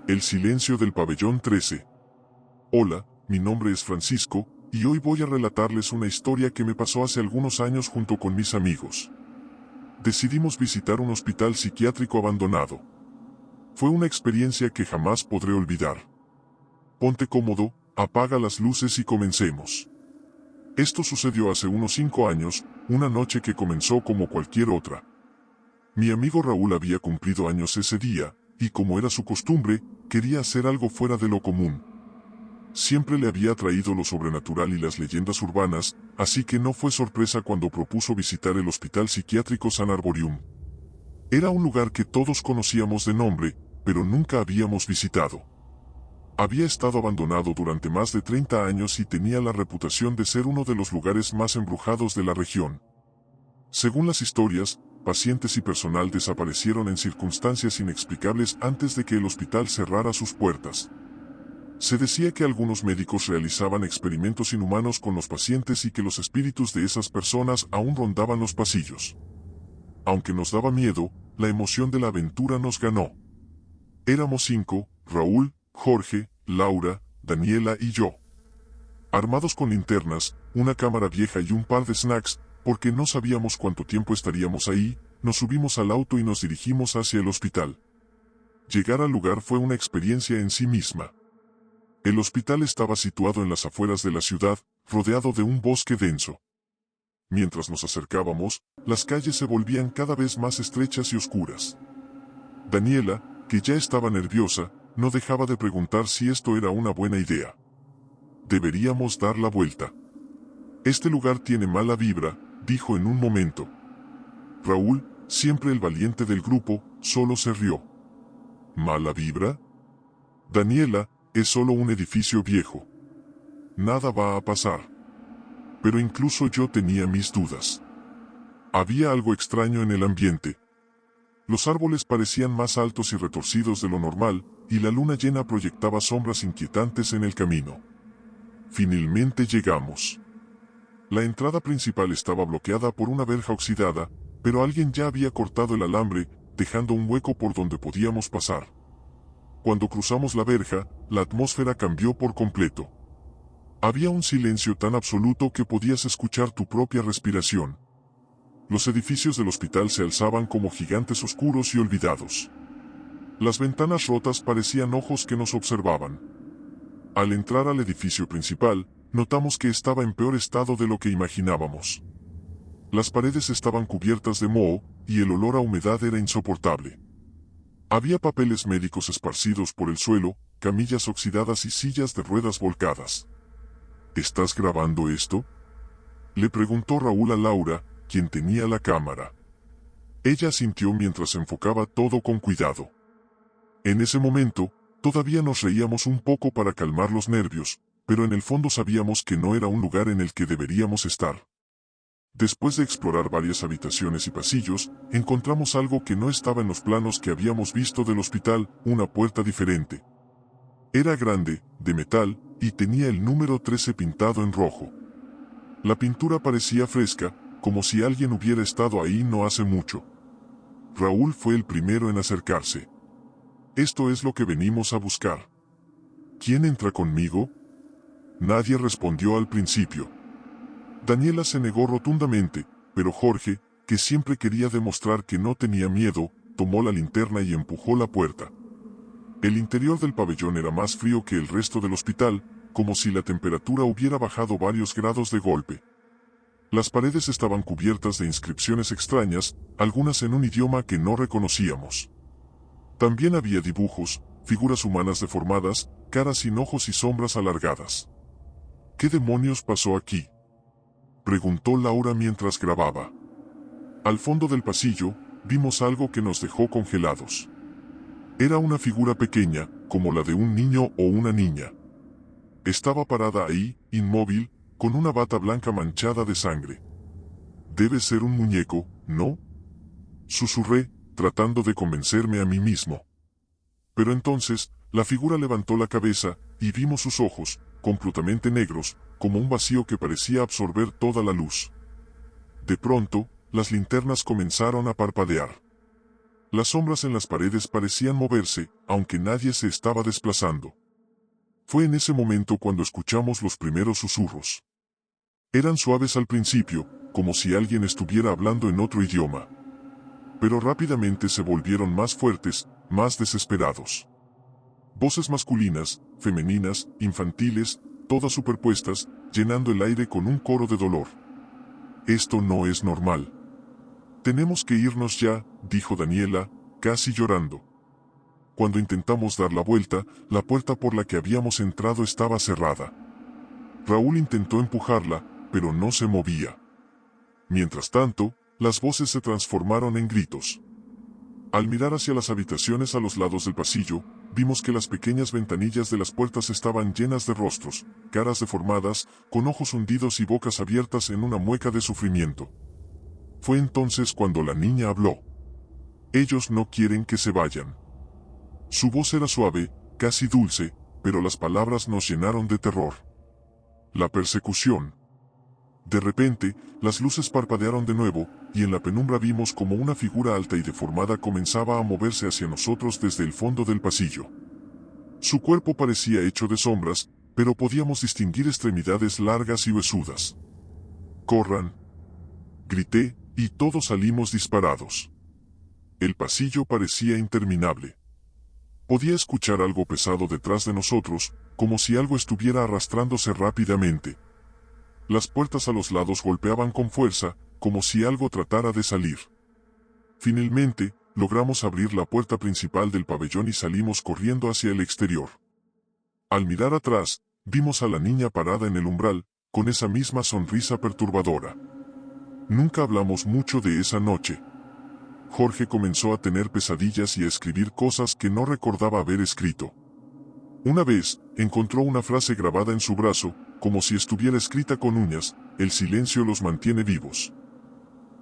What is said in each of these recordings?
El silencio del pabellón 13. Hola, mi nombre es Francisco, y hoy voy a relatarles una historia que me pasó hace algunos años junto con mis amigos. Decidimos visitar un hospital psiquiátrico abandonado. Fue una experiencia que jamás podré olvidar. Ponte cómodo, apaga las luces y comencemos. Esto sucedió hace unos 5 años, una noche que comenzó como cualquier otra. Mi amigo Raúl había cumplido años ese día, y como era su costumbre, quería hacer algo fuera de lo común. Siempre le había atraído lo sobrenatural y las leyendas urbanas, así que no fue sorpresa cuando propuso visitar el Hospital Psiquiátrico San Arborium. Era un lugar que todos conocíamos de nombre, pero nunca habíamos visitado. Había estado abandonado durante más de 30 años y tenía la reputación de ser uno de los lugares más embrujados de la región. Según las historias, pacientes y personal desaparecieron en circunstancias inexplicables antes de que el hospital cerrara sus puertas. Se decía que algunos médicos realizaban experimentos inhumanos con los pacientes y que los espíritus de esas personas aún rondaban los pasillos. Aunque nos daba miedo, la emoción de la aventura nos ganó. Éramos 5, Raúl, Jorge, Laura, Daniela y yo. Armados con linternas, una cámara vieja y un par de snacks, porque no sabíamos cuánto tiempo estaríamos ahí, nos subimos al auto y nos dirigimos hacia el hospital. Llegar al lugar fue una experiencia en sí misma. El hospital estaba situado en las afueras de la ciudad, rodeado de un bosque denso. Mientras nos acercábamos, las calles se volvían cada vez más estrechas y oscuras. Daniela, que ya estaba nerviosa, no dejaba de preguntar si esto era una buena idea. Deberíamos dar la vuelta. Este lugar tiene mala vibra, dijo en un momento. Raúl, siempre el valiente del grupo, solo se rió. ¿Mala vibra? Daniela, es solo un edificio viejo. Nada va a pasar. Pero incluso yo tenía mis dudas. Había algo extraño en el ambiente. Los árboles parecían más altos y retorcidos de lo normal, y la luna llena proyectaba sombras inquietantes en el camino. Finalmente llegamos. La entrada principal estaba bloqueada por una verja oxidada, pero alguien ya había cortado el alambre, dejando un hueco por donde podíamos pasar. Cuando cruzamos la verja, la atmósfera cambió por completo. Había un silencio tan absoluto que podías escuchar tu propia respiración. Los edificios del hospital se alzaban como gigantes oscuros y olvidados. Las ventanas rotas parecían ojos que nos observaban. Al entrar al edificio principal, notamos que estaba en peor estado de lo que imaginábamos. Las paredes estaban cubiertas de moho, y el olor a humedad era insoportable. Había papeles médicos esparcidos por el suelo, camillas oxidadas y sillas de ruedas volcadas. ¿Estás grabando esto?, le preguntó Raúl a Laura, quien tenía la cámara. Ella asintió mientras enfocaba todo con cuidado. En ese momento, todavía nos reíamos un poco para calmar los nervios, pero en el fondo sabíamos que no era un lugar en el que deberíamos estar. Después de explorar varias habitaciones y pasillos, encontramos algo que no estaba en los planos que habíamos visto del hospital, una puerta diferente. Era grande, de metal, y tenía el número 13 pintado en rojo. La pintura parecía fresca, como si alguien hubiera estado ahí no hace mucho. Raúl fue el primero en acercarse. Esto es lo que venimos a buscar. ¿Quién entra conmigo? Nadie respondió al principio. Daniela se negó rotundamente, pero Jorge, que siempre quería demostrar que no tenía miedo, tomó la linterna y empujó la puerta. El interior del pabellón era más frío que el resto del hospital, como si la temperatura hubiera bajado varios grados de golpe. Las paredes estaban cubiertas de inscripciones extrañas, algunas en un idioma que no reconocíamos. También había dibujos, figuras humanas deformadas, caras sin ojos y sombras alargadas. ¿Qué demonios pasó aquí?, preguntó Laura mientras grababa. Al fondo del pasillo, vimos algo que nos dejó congelados. Era una figura pequeña, como la de un niño o una niña. Estaba parada ahí, inmóvil, con una bata blanca manchada de sangre. Debe ser un muñeco, ¿no?, susurré, tratando de convencerme a mí mismo. Pero entonces, la figura levantó la cabeza, y vimos sus ojos, completamente negros, como un vacío que parecía absorber toda la luz. De pronto, las linternas comenzaron a parpadear. Las sombras en las paredes parecían moverse, aunque nadie se estaba desplazando. Fue en ese momento cuando escuchamos los primeros susurros. Eran suaves al principio, como si alguien estuviera hablando en otro idioma. Pero rápidamente se volvieron más fuertes, más desesperados. Voces masculinas, femeninas, infantiles, todas superpuestas, llenando el aire con un coro de dolor. Esto no es normal. Tenemos que irnos ya, dijo Daniela, casi llorando. Cuando intentamos dar la vuelta, la puerta por la que habíamos entrado estaba cerrada. Raúl intentó empujarla, pero no se movía. Mientras tanto, las voces se transformaron en gritos. Al mirar hacia las habitaciones a los lados del pasillo, vimos que las pequeñas ventanillas de las puertas estaban llenas de rostros, caras deformadas, con ojos hundidos y bocas abiertas en una mueca de sufrimiento. Fue entonces cuando la niña habló. Ellos no quieren que se vayan. Su voz era suave, casi dulce, pero las palabras nos llenaron de terror. La persecución. De repente, las luces parpadearon de nuevo, y en la penumbra vimos como una figura alta y deformada comenzaba a moverse hacia nosotros desde el fondo del pasillo. Su cuerpo parecía hecho de sombras, pero podíamos distinguir extremidades largas y huesudas. ¡Corran!, grité, y todos salimos disparados. El pasillo parecía interminable. Podía escuchar algo pesado detrás de nosotros, como si algo estuviera arrastrándose rápidamente. Las puertas a los lados golpeaban con fuerza, como si algo tratara de salir. Finalmente, logramos abrir la puerta principal del pabellón y salimos corriendo hacia el exterior. Al mirar atrás, vimos a la niña parada en el umbral, con esa misma sonrisa perturbadora. Nunca hablamos mucho de esa noche. Jorge comenzó a tener pesadillas y a escribir cosas que no recordaba haber escrito. Una vez, encontró una frase grabada en su brazo, como si estuviera escrita con uñas: el silencio los mantiene vivos.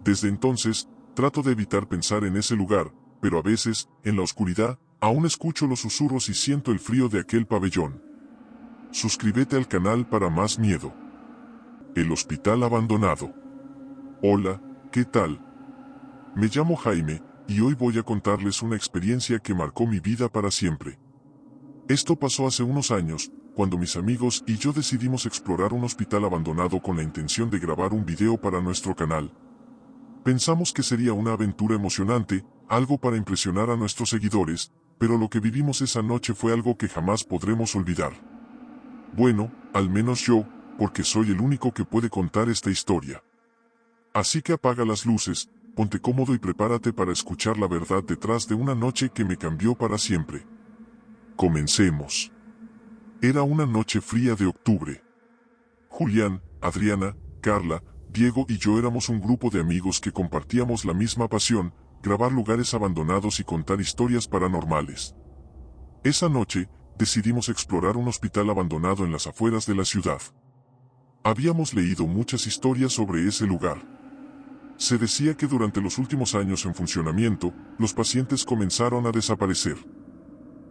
Desde entonces, trato de evitar pensar en ese lugar, pero a veces, en la oscuridad, aún escucho los susurros y siento el frío de aquel pabellón. Suscríbete al canal para más miedo. El hospital abandonado. Hola, ¿qué tal? Me llamo Jaime, y hoy voy a contarles una experiencia que marcó mi vida para siempre. Esto pasó hace unos años, cuando mis amigos y yo decidimos explorar un hospital abandonado con la intención de grabar un video para nuestro canal. Pensamos que sería una aventura emocionante, algo para impresionar a nuestros seguidores, pero lo que vivimos esa noche fue algo que jamás podremos olvidar. Bueno, al menos yo, porque soy el único que puede contar esta historia. Así que apaga las luces, ponte cómodo y prepárate para escuchar la verdad detrás de una noche que me cambió para siempre. Comencemos. Era una noche fría de octubre. Julián, Adriana, Carla, Diego y yo éramos un grupo de amigos que compartíamos la misma pasión: grabar lugares abandonados y contar historias paranormales. Esa noche, decidimos explorar un hospital abandonado en las afueras de la ciudad. Habíamos leído muchas historias sobre ese lugar. Se decía que durante los últimos años en funcionamiento, los pacientes comenzaron a desaparecer.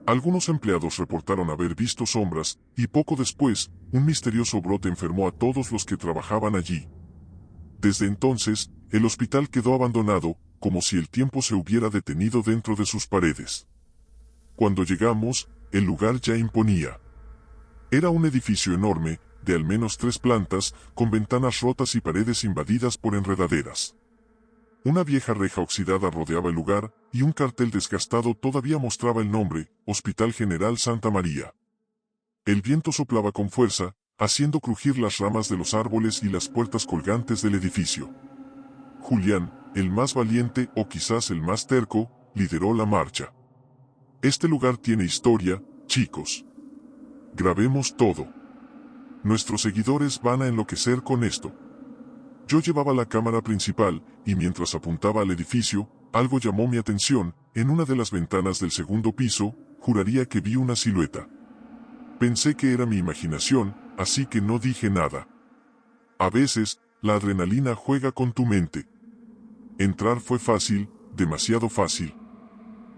Algunos empleados reportaron haber visto sombras, y poco después, un misterioso brote enfermó a todos los que trabajaban allí. Desde entonces, el hospital quedó abandonado, como si el tiempo se hubiera detenido dentro de sus paredes. Cuando llegamos, el lugar ya imponía. Era un edificio enorme, de al menos 3 plantas, con ventanas rotas y paredes invadidas por enredaderas. Una vieja reja oxidada rodeaba el lugar, y un cartel desgastado todavía mostraba el nombre: Hospital General Santa María. El viento soplaba con fuerza, haciendo crujir las ramas de los árboles y las puertas colgantes del edificio. Julián, el más valiente o quizás el más terco, lideró la marcha. Este lugar tiene historia, chicos. Grabemos todo. Nuestros seguidores van a enloquecer con esto. Yo llevaba la cámara principal, y mientras apuntaba al edificio, algo llamó mi atención: en una de las ventanas del segundo piso, juraría que vi una silueta. Pensé que era mi imaginación, así que no dije nada. A veces, la adrenalina juega con tu mente. Entrar fue fácil, demasiado fácil.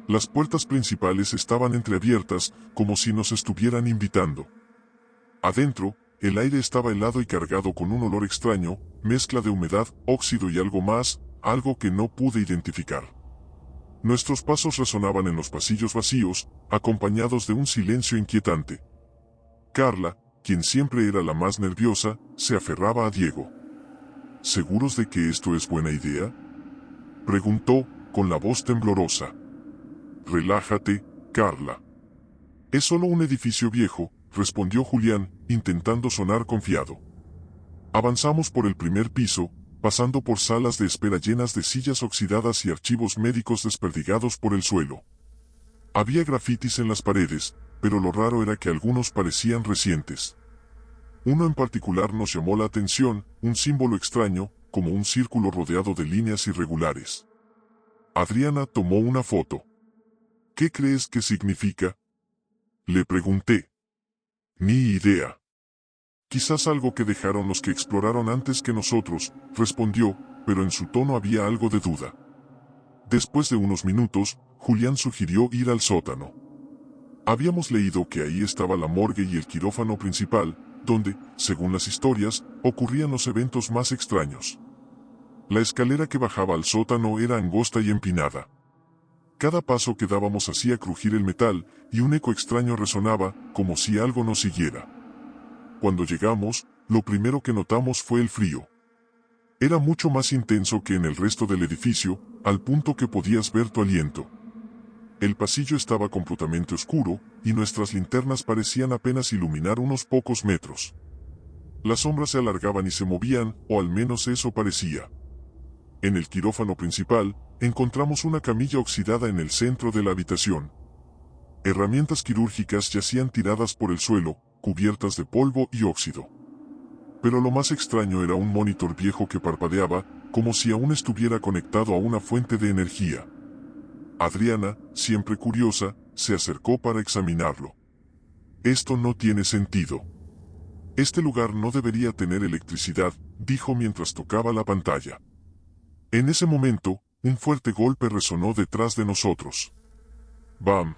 Las puertas principales estaban entreabiertas, como si nos estuvieran invitando. Adentro, el aire estaba helado y cargado con un olor extraño, mezcla de humedad, óxido y algo más, algo que no pude identificar. Nuestros pasos resonaban en los pasillos vacíos, acompañados de un silencio inquietante. Carla, quien siempre era la más nerviosa, se aferraba a Diego. ¿Seguros de que esto es buena idea?, preguntó, con la voz temblorosa. Relájate, Carla. Es solo un edificio viejo, respondió Julián, intentando sonar confiado. Avanzamos por el primer piso, pasando por salas de espera llenas de sillas oxidadas y archivos médicos desperdigados por el suelo. Había grafitis en las paredes, pero lo raro era que algunos parecían recientes. Uno en particular nos llamó la atención, un símbolo extraño, como un círculo rodeado de líneas irregulares. Adriana tomó una foto. ¿Qué crees que significa?, le pregunté. Ni idea. Quizás algo que dejaron los que exploraron antes que nosotros, respondió, pero en su tono había algo de duda. Después de unos minutos, Julián sugirió ir al sótano. Habíamos leído que ahí estaba la morgue y el quirófano principal, donde, según las historias, ocurrían los eventos más extraños. La escalera que bajaba al sótano era angosta y empinada. Cada paso que dábamos hacía crujir el metal, y un eco extraño resonaba, como si algo nos siguiera. Cuando llegamos, lo primero que notamos fue el frío. Era mucho más intenso que en el resto del edificio, al punto que podías ver tu aliento. El pasillo estaba completamente oscuro, y nuestras linternas parecían apenas iluminar unos pocos metros. Las sombras se alargaban y se movían, o al menos eso parecía. En el quirófano principal, encontramos una camilla oxidada en el centro de la habitación. Herramientas quirúrgicas yacían tiradas por el suelo, cubiertas de polvo y óxido. Pero lo más extraño era un monitor viejo que parpadeaba, como si aún estuviera conectado a una fuente de energía. Adriana, siempre curiosa, se acercó para examinarlo. Esto no tiene sentido. Este lugar no debería tener electricidad, dijo mientras tocaba la pantalla. En ese momento, un fuerte golpe resonó detrás de nosotros. ¡Bam!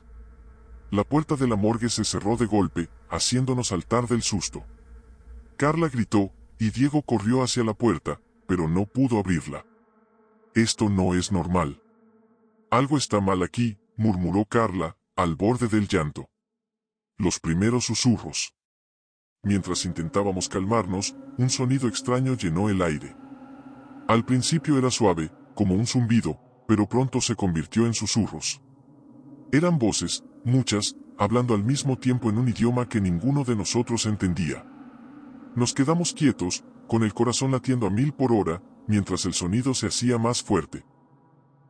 La puerta de la morgue se cerró de golpe, haciéndonos saltar del susto. Carla gritó, y Diego corrió hacia la puerta, pero no pudo abrirla. Esto no es normal. Algo está mal aquí, murmuró Carla, al borde del llanto. Los primeros susurros. Mientras intentábamos calmarnos, un sonido extraño llenó el aire. Al principio era suave, como un zumbido, pero pronto se convirtió en susurros. Eran voces, muchas, hablando al mismo tiempo en un idioma que ninguno de nosotros entendía. Nos quedamos quietos, con el corazón latiendo a 1000 por hora, mientras el sonido se hacía más fuerte.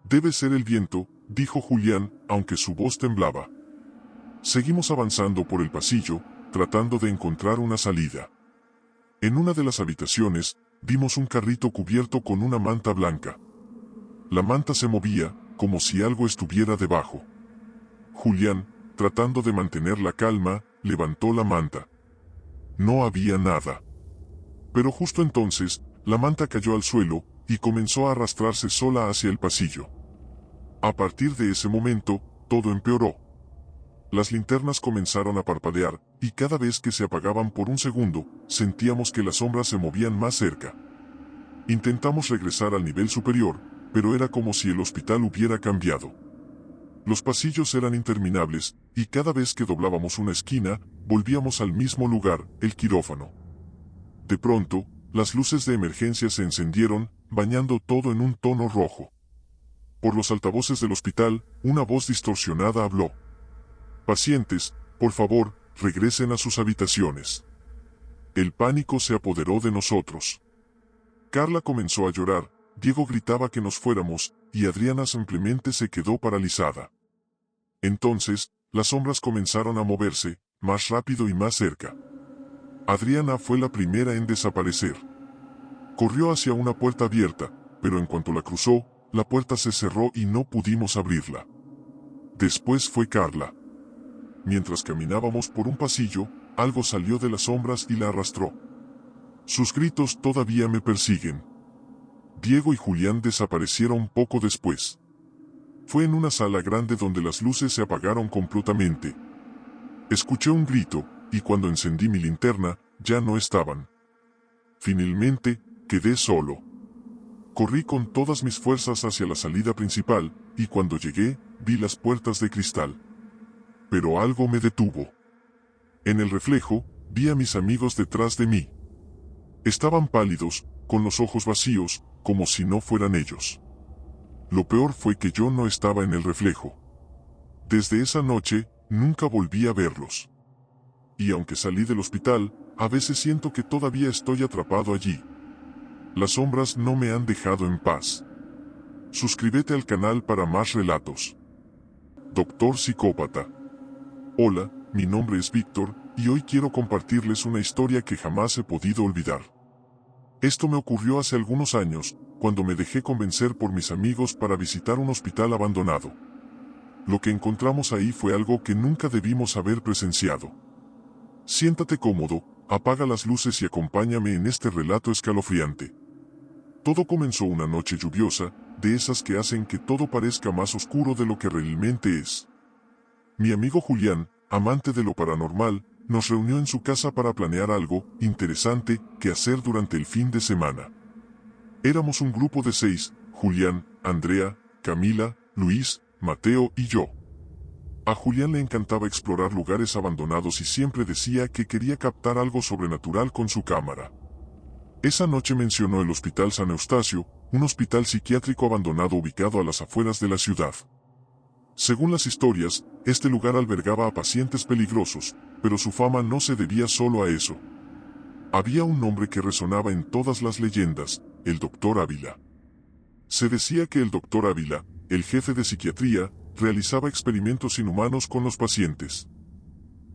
Debe ser el viento, dijo Julián, aunque su voz temblaba. Seguimos avanzando por el pasillo, tratando de encontrar una salida. En una de las habitaciones, vimos un carrito cubierto con una manta blanca. La manta se movía, como si algo estuviera debajo. Julián, tratando de mantener la calma, levantó la manta. No había nada. Pero justo entonces, la manta cayó al suelo, y comenzó a arrastrarse sola hacia el pasillo. A partir de ese momento, todo empeoró. Las linternas comenzaron a parpadear, y cada vez que se apagaban por un segundo, sentíamos que las sombras se movían más cerca. Intentamos regresar al nivel superior, pero era como si el hospital hubiera cambiado. Los pasillos eran interminables, y cada vez que doblábamos una esquina, volvíamos al mismo lugar, el quirófano. De pronto, las luces de emergencia se encendieron, bañando todo en un tono rojo. Por los altavoces del hospital, una voz distorsionada habló. Pacientes, por favor, regresen a sus habitaciones. El pánico se apoderó de nosotros. Carla comenzó a llorar, Diego gritaba que nos fuéramos, y Adriana simplemente se quedó paralizada. Entonces, las sombras comenzaron a moverse, más rápido y más cerca. Adriana fue la primera en desaparecer. Corrió hacia una puerta abierta, pero en cuanto la cruzó, la puerta se cerró y no pudimos abrirla. Después fue Carla. Mientras caminábamos por un pasillo, algo salió de las sombras y la arrastró. Sus gritos todavía me persiguen. Diego y Julián desaparecieron poco después. Fue en una sala grande donde las luces se apagaron completamente. Escuché un grito, y cuando encendí mi linterna, ya no estaban. Finalmente, quedé solo. Corrí con todas mis fuerzas hacia la salida principal, y cuando llegué, vi las puertas de cristal. Pero algo me detuvo. En el reflejo, vi a mis amigos detrás de mí. Estaban pálidos, con los ojos vacíos, como si no fueran ellos. Lo peor fue que yo no estaba en el reflejo. Desde esa noche, nunca volví a verlos. Y aunque salí del hospital, a veces siento que todavía estoy atrapado allí. Las sombras no me han dejado en paz. Suscríbete al canal para más relatos. Doctor Psicópata. Hola, mi nombre es Víctor, y hoy quiero compartirles una historia que jamás he podido olvidar. Esto me ocurrió hace algunos años, cuando me dejé convencer por mis amigos para visitar un hospital abandonado. Lo que encontramos ahí fue algo que nunca debimos haber presenciado. Siéntate cómodo, apaga las luces y acompáñame en este relato escalofriante. Todo comenzó una noche lluviosa, de esas que hacen que todo parezca más oscuro de lo que realmente es. Mi amigo Julián, amante de lo paranormal, nos reunió en su casa para planear algo interesante que hacer durante el fin de semana. Éramos un grupo de 6, Julián, Andrea, Camila, Luis, Mateo y yo. A Julián le encantaba explorar lugares abandonados y siempre decía que quería captar algo sobrenatural con su cámara. Esa noche mencionó el Hospital San Eustacio, un hospital psiquiátrico abandonado ubicado a las afueras de la ciudad. Según las historias, este lugar albergaba a pacientes peligrosos, pero su fama no se debía solo a eso. Había un nombre que resonaba en todas las leyendas, el Dr. Ávila. Se decía que el Dr. Ávila, el jefe de psiquiatría, realizaba experimentos inhumanos con los pacientes.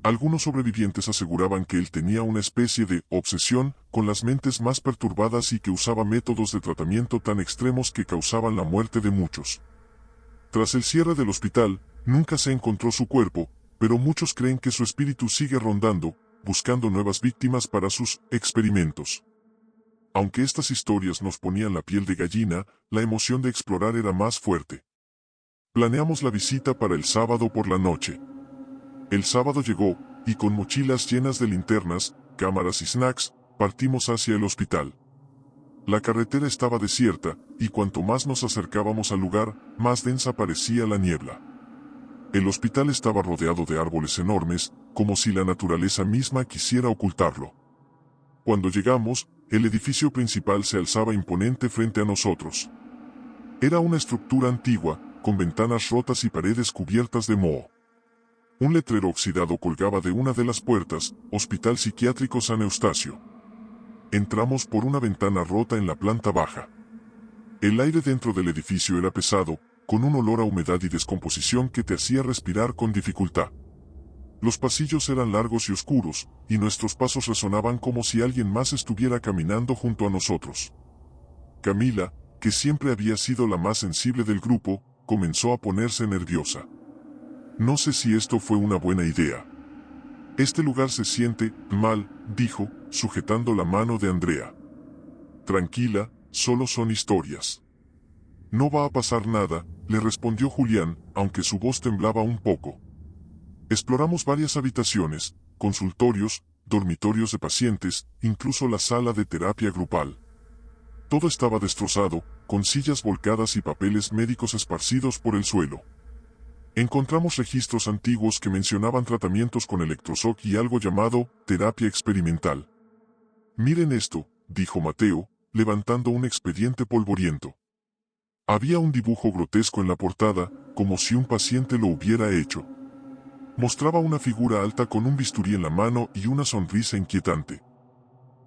Algunos sobrevivientes aseguraban que él tenía una especie de obsesión con las mentes más perturbadas y que usaba métodos de tratamiento tan extremos que causaban la muerte de muchos. Tras el cierre del hospital, nunca se encontró su cuerpo, pero muchos creen que su espíritu sigue rondando, buscando nuevas víctimas para sus experimentos. Aunque estas historias nos ponían la piel de gallina, la emoción de explorar era más fuerte. Planeamos la visita para el sábado por la noche. El sábado llegó, y con mochilas llenas de linternas, cámaras y snacks, partimos hacia el hospital. La carretera estaba desierta, y cuanto más nos acercábamos al lugar, más densa parecía la niebla. El hospital estaba rodeado de árboles enormes, como si la naturaleza misma quisiera ocultarlo. Cuando llegamos, el edificio principal se alzaba imponente frente a nosotros. Era una estructura antigua, con ventanas rotas y paredes cubiertas de moho. Un letrero oxidado colgaba de una de las puertas, Hospital Psiquiátrico San Eustacio. Entramos por una ventana rota en la planta baja. El aire dentro del edificio era pesado, con un olor a humedad y descomposición que te hacía respirar con dificultad. Los pasillos eran largos y oscuros, y nuestros pasos resonaban como si alguien más estuviera caminando junto a nosotros. Camila, que siempre había sido la más sensible del grupo, comenzó a ponerse nerviosa. No sé si esto fue una buena idea. Este lugar se siente mal, dijo, sujetando la mano de Andrea. Tranquila, solo son historias. No va a pasar nada, le respondió Julián, aunque su voz temblaba un poco. Exploramos varias habitaciones, consultorios, dormitorios de pacientes, incluso la sala de terapia grupal. Todo estaba destrozado, con sillas volcadas y papeles médicos esparcidos por el suelo. Encontramos registros antiguos que mencionaban tratamientos con electroshock y algo llamado terapia experimental. Miren esto, dijo Mateo, levantando un expediente polvoriento. Había un dibujo grotesco en la portada, como si un paciente lo hubiera hecho. Mostraba una figura alta con un bisturí en la mano y una sonrisa inquietante.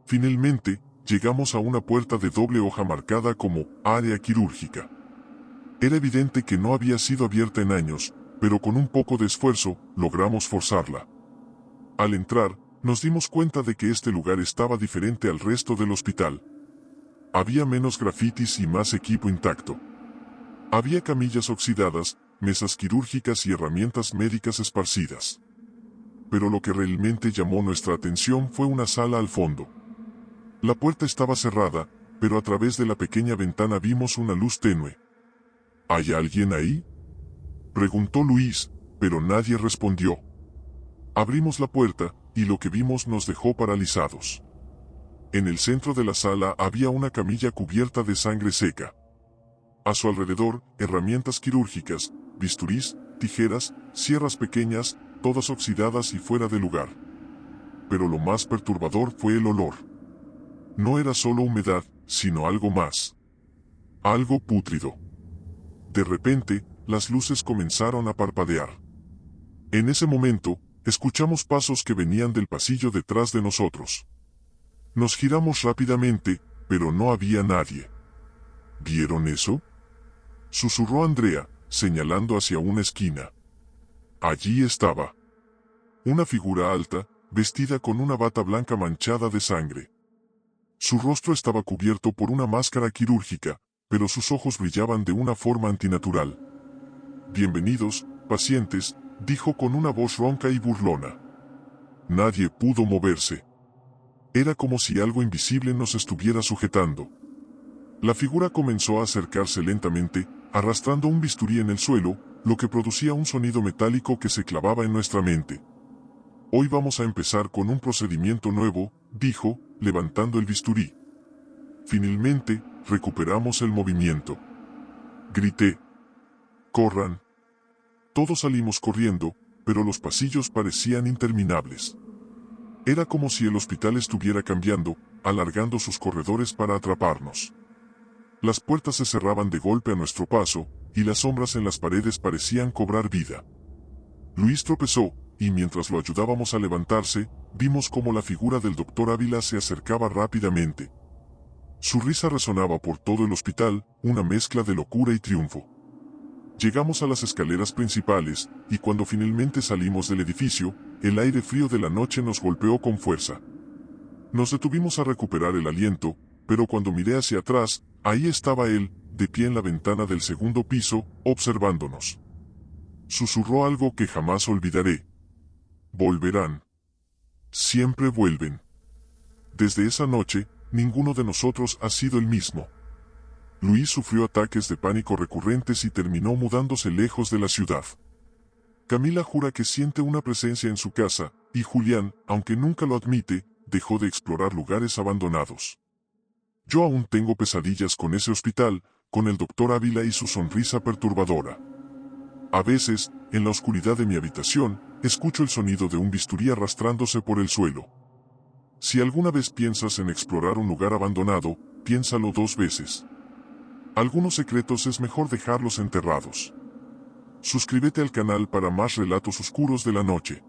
Finalmente, llegamos a una puerta de doble hoja marcada como área quirúrgica. Era evidente que no había sido abierta en años, pero con un poco de esfuerzo, logramos forzarla. Al entrar, nos dimos cuenta de que este lugar estaba diferente al resto del hospital. Había menos grafitis y más equipo intacto. Había camillas oxidadas, mesas quirúrgicas y herramientas médicas esparcidas. Pero lo que realmente llamó nuestra atención fue una sala al fondo. La puerta estaba cerrada, pero a través de la pequeña ventana vimos una luz tenue. ¿Hay alguien ahí?, preguntó Luis, pero nadie respondió. Abrimos la puerta, y lo que vimos nos dejó paralizados. En el centro de la sala había una camilla cubierta de sangre seca. A su alrededor, herramientas quirúrgicas, bisturís, tijeras, sierras pequeñas, todas oxidadas y fuera de lugar. Pero lo más perturbador fue el olor. No era solo humedad, sino algo más. Algo pútrido. De repente, las luces comenzaron a parpadear. En ese momento, escuchamos pasos que venían del pasillo detrás de nosotros. Nos giramos rápidamente, pero no había nadie. ¿Vieron eso?, susurró Andrea, señalando hacia una esquina. Allí estaba. Una figura alta, vestida con una bata blanca manchada de sangre. Su rostro estaba cubierto por una máscara quirúrgica, pero sus ojos brillaban de una forma antinatural. «Bienvenidos, pacientes», dijo con una voz ronca y burlona. Nadie pudo moverse. Era como si algo invisible nos estuviera sujetando. La figura comenzó a acercarse lentamente, arrastrando un bisturí en el suelo, lo que producía un sonido metálico que se clavaba en nuestra mente. «Hoy vamos a empezar con un procedimiento nuevo», dijo, levantando el bisturí. Finalmente, recuperamos el movimiento. Grité. «¡Corran!». Todos salimos corriendo, pero los pasillos parecían interminables. Era como si el hospital estuviera cambiando, alargando sus corredores para atraparnos. Las puertas se cerraban de golpe a nuestro paso, y las sombras en las paredes parecían cobrar vida. Luis tropezó, y mientras lo ayudábamos a levantarse, vimos cómo la figura del doctor Ávila se acercaba rápidamente. Su risa resonaba por todo el hospital, una mezcla de locura y triunfo. Llegamos a las escaleras principales, y cuando finalmente salimos del edificio, el aire frío de la noche nos golpeó con fuerza. Nos detuvimos a recuperar el aliento, pero cuando miré hacia atrás, ahí estaba él, de pie en la ventana del segundo piso, observándonos. Susurró algo que jamás olvidaré. «Volverán. Siempre vuelven». Desde esa noche, ninguno de nosotros ha sido el mismo. Luis sufrió ataques de pánico recurrentes y terminó mudándose lejos de la ciudad. Camila jura que siente una presencia en su casa, y Julián, aunque nunca lo admite, dejó de explorar lugares abandonados. Yo aún tengo pesadillas con ese hospital, con el doctor Ávila y su sonrisa perturbadora. A veces, en la oscuridad de mi habitación, escucho el sonido de un bisturí arrastrándose por el suelo. Si alguna vez piensas en explorar un lugar abandonado, piénsalo 2 veces. Algunos secretos es mejor dejarlos enterrados. Suscríbete al canal para más relatos oscuros de la noche.